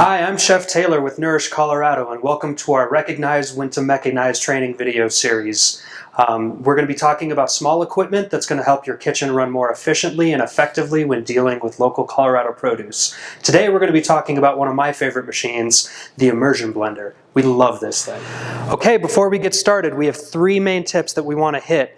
Hi, I'm Chef Taylor with Nourish Colorado, and welcome to our Recognize When to Mechanize training video series. We're going to be talking about small equipment that's going to help your kitchen run more efficiently and effectively when dealing with local Colorado produce. Today we're going to be talking about one of my favorite machines, the immersion blender. We love this thing. Okay, before we get started, we have three main tips that we want to hit.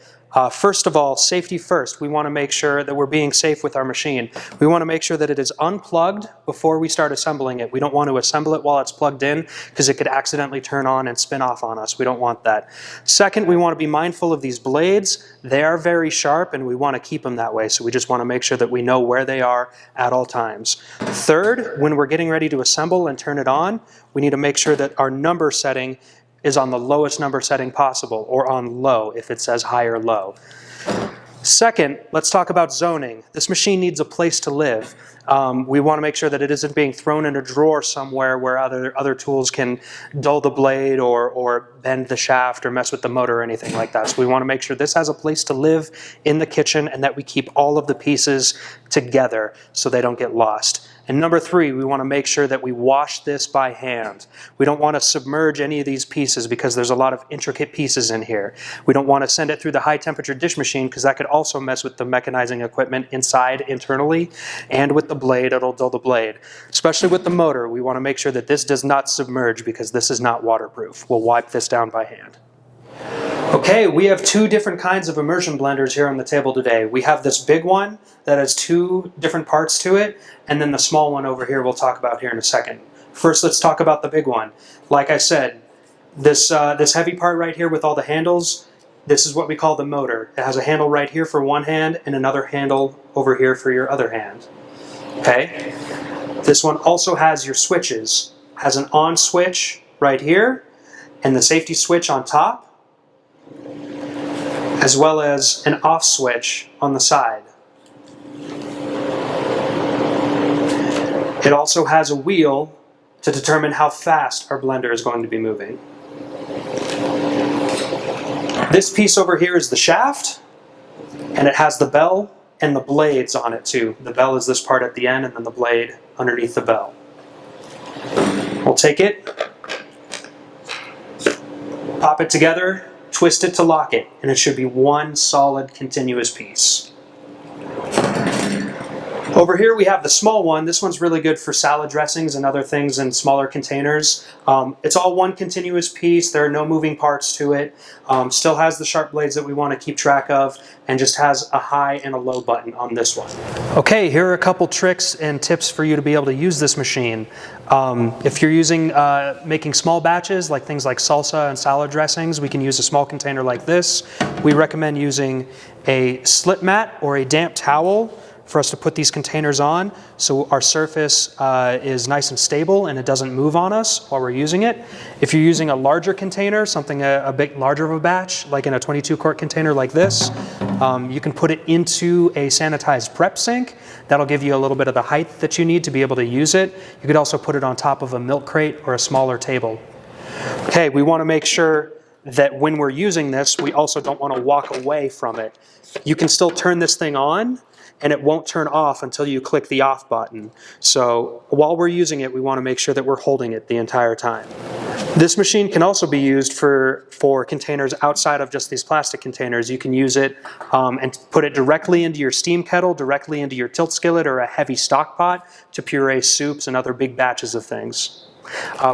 First of all, safety first. We want to make sure that we're being safe with our machine. We want to make sure that it is unplugged before we start assembling it. We don't want to assemble it while it's plugged in because it could accidentally turn on and spin off on us. We don't want that. Second, we want to be mindful of these blades. They are very sharp and we want to keep them that way, so we just want to make sure that we know where they are at all times. Third, when we're getting ready to assemble and turn it on, we need to make sure that our number setting is on the lowest number setting possible, or on low if it says high or low. Second, let's talk about zoning. This machine needs a place to live. We want to make sure that it isn't being thrown in a drawer somewhere where other tools can dull the blade or bend the shaft or mess with the motor or anything like that. So we want to make sure this has a place to live in the kitchen and that we keep all of the pieces together so they don't get lost. And number three, we want to make sure that we wash this by hand. We don't want to submerge any of these pieces because there's a lot of intricate pieces in here. We don't want to send it through the high temperature dish machine because that could also mess with the mechanizing equipment inside internally, and with the blade, it'll dull the blade. Especially with the motor, we want to make sure that this does not submerge because this is not waterproof. We'll wipe this down by hand. Okay, we have two different kinds of immersion blenders here on the table today. We have this big one that has two different parts to it, and then the small one over here we'll talk about here in a second. First, let's talk about the big one. Like I said, this heavy part right here with all the handles, this is what we call the motor. It has a handle right here for one hand and another handle over here for your other hand. Okay? This one also has your switches. Has an on switch right here and the safety switch on top, as well as an off switch on the side. It also has a wheel to determine how fast our blender is going to be moving. This piece over here is the shaft, and it has the bell and the blades on it too. The bell is this part at the end, and then the blade underneath the bell. We'll take it, pop it together, twist it to lock it, and it should be one solid continuous piece. Over here we have the small one. This one's really good for salad dressings and other things in smaller containers. It's all one continuous piece. There are no moving parts to it. Still has the sharp blades that we want to keep track of, and just has a high and a low button on this one. Okay, here are a couple tricks and tips for you to be able to use this machine. If you're making small batches, like things like salsa and salad dressings, we can use a small container like this. We recommend using a slip mat or a damp towel for us to put these containers on so our surface is nice and stable and it doesn't move on us while we're using it. If you're using a larger container, something a bit larger of a batch, like in a 22-quart container like this, you can put it into a sanitized prep sink. That'll give you a little bit of the height that you need to be able to use it. You could also put it on top of a milk crate or a smaller table. Okay, we want to make sure that when we're using this, we also don't want to walk away from it. You can still turn this thing on, and it won't turn off until you click the off button. So while we're using it, we want to make sure that we're holding it the entire time. This machine can also be used for containers outside of just these plastic containers. You can use it and put it directly into your steam kettle, directly into your tilt skillet or a heavy stock pot to puree soups and other big batches of things.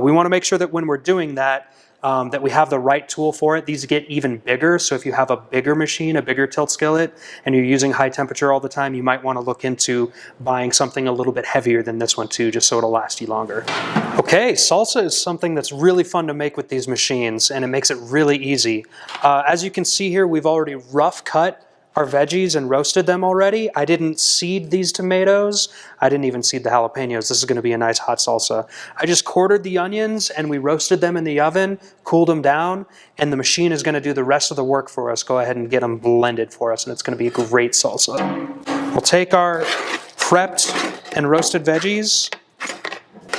We want to make sure that when we're doing that, that we have the right tool for it. These get even bigger, so if you have a bigger machine, a bigger tilt skillet, and you're using high temperature all the time, you might want to look into buying something a little bit heavier than this one too, just so it'll last you longer. Okay, salsa is something that's really fun to make with these machines, and it makes it really easy. As you can see here, we've already rough cut our veggies and roasted them already. I didn't seed these tomatoes. I didn't even seed the jalapenos. This is going to be a nice hot salsa. I just quartered the onions and we roasted them in the oven, cooled them down, and the machine is going to do the rest of the work for us. Go ahead and get them blended for us, and it's going to be a great salsa. We'll take our prepped and roasted veggies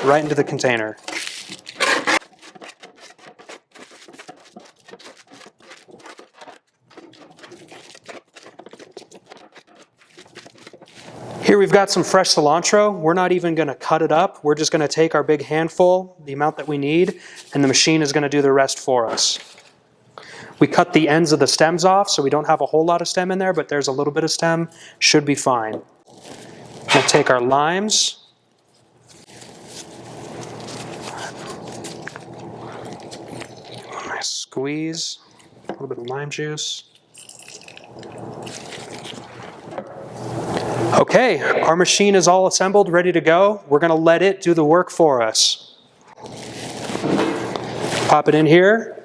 right into the container. Here we've got some fresh cilantro. We're not even going to cut it up. We're just going to take our big handful, the amount that we need, and the machine is going to do the rest for us. We cut the ends of the stems off, so we don't have a whole lot of stem in there, but there's a little bit of stem. Should be fine. We'll take our limes. Nice squeeze. A little bit of lime juice. Okay, our machine is all assembled, ready to go. We're going to let it do the work for us. Pop it in here.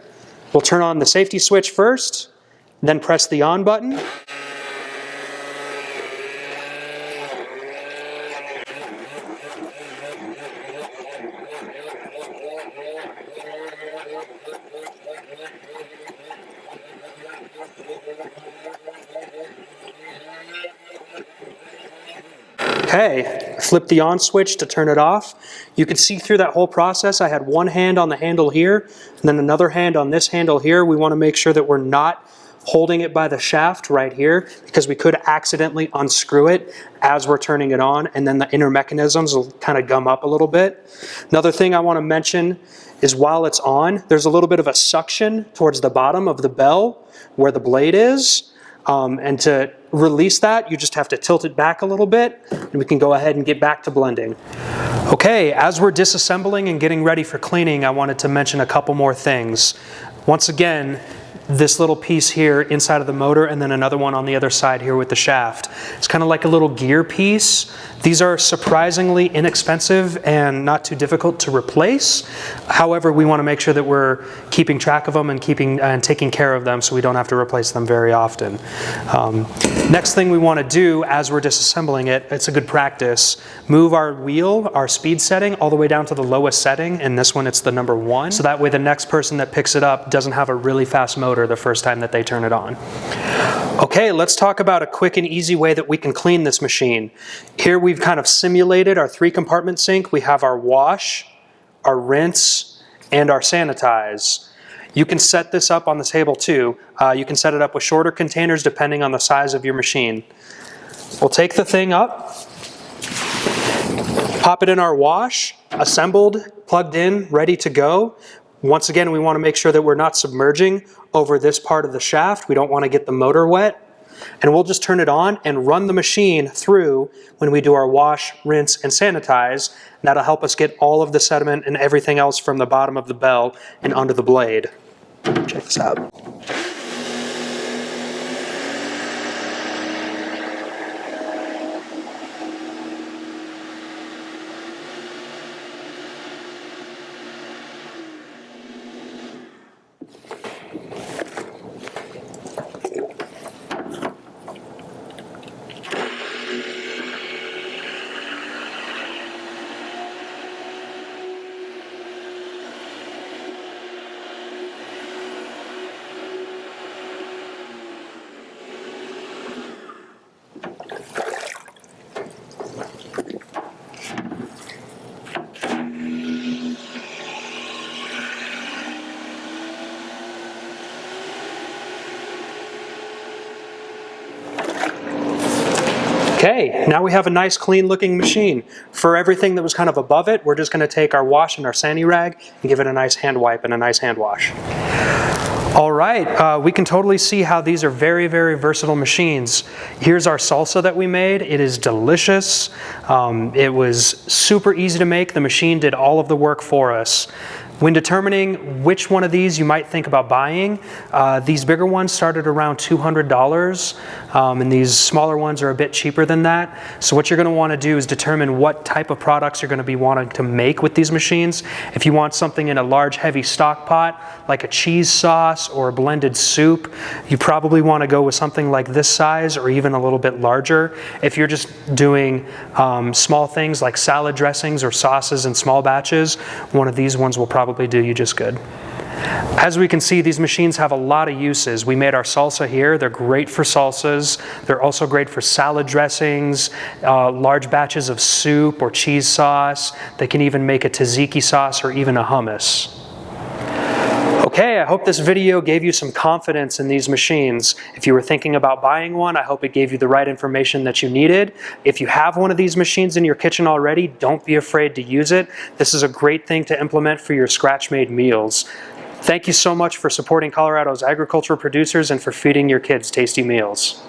We'll turn on the safety switch first, then press the on button. Okay, flip the on switch to turn it off. You can see through that whole process, I had one hand on the handle here, and then another hand on this handle here. We want to make sure that we're not holding it by the shaft right here, because we could accidentally unscrew it as we're turning it on, and then the inner mechanisms will kind of gum up a little bit. Another thing I want to mention is while it's on, there's a little bit of a suction towards the bottom of the bell where the blade is. And to release that, you just have to tilt it back a little bit, and we can go ahead and get back to blending. Okay, as we're disassembling and getting ready for cleaning, I wanted to mention a couple more things. Once again, this little piece here inside of the motor, and then another one on the other side here with the shaft. It's kind of like a little gear piece. These are surprisingly inexpensive and not too difficult to replace. However, we want to make sure that we're keeping track of them and taking care of them so we don't have to replace them very often. Next thing we want to do as we're disassembling it, it's a good practice, move our wheel, our speed setting, all the way down to the lowest setting. In this one, it's the number 1. So that way the next person that picks it up doesn't have a really fast motor the first time that they turn it on. Okay, let's talk about a quick and easy way that we can clean this machine. Here we've kind of simulated our 3-compartment sink. We have our wash, our rinse, and our sanitize. You can set this up on the table too. You can set it up with shorter containers depending on the size of your machine. We'll take the thing up, pop it in our wash, assembled, plugged in, ready to go. Once again, we want to make sure that we're not submerging over this part of the shaft. We don't want to get the motor wet. And we'll just turn it on and run the machine through when we do our wash, rinse, and sanitize. And that'll help us get all of the sediment and everything else from the bottom of the bell and onto the blade. Check this out. Okay, now we have a nice clean looking machine. For everything that was kind of above it, we're just going to take our wash and our Sani rag and give it a nice hand wipe and a nice hand wash. All right, we can totally see how these are very, very versatile machines. Here's our salsa that we made. It is delicious. It was super easy to make. The machine did all of the work for us. When determining which one of these you might think about buying, these bigger ones started around $200, and these smaller ones are a bit cheaper than that. So what you're going to want to do is determine what type of products you're going to be wanting to make with these machines. If you want something in a large, heavy stock pot, like a cheese sauce or a blended soup, you probably want to go with something like this size or even a little bit larger. If you're just doing small things like salad dressings or sauces in small batches, one of these ones will probably do you just good. As we can see, these machines have a lot of uses. We made our salsa here. They're great for salsas. They're also great for salad dressings, large batches of soup or cheese sauce. They can even make a tzatziki sauce or even a hummus. Okay, I hope this video gave you some confidence in these machines. If you were thinking about buying one, I hope it gave you the right information that you needed. If you have one of these machines in your kitchen already, don't be afraid to use it. This is a great thing to implement for your scratch-made meals. Thank you so much for supporting Colorado's agricultural producers and for feeding your kids tasty meals.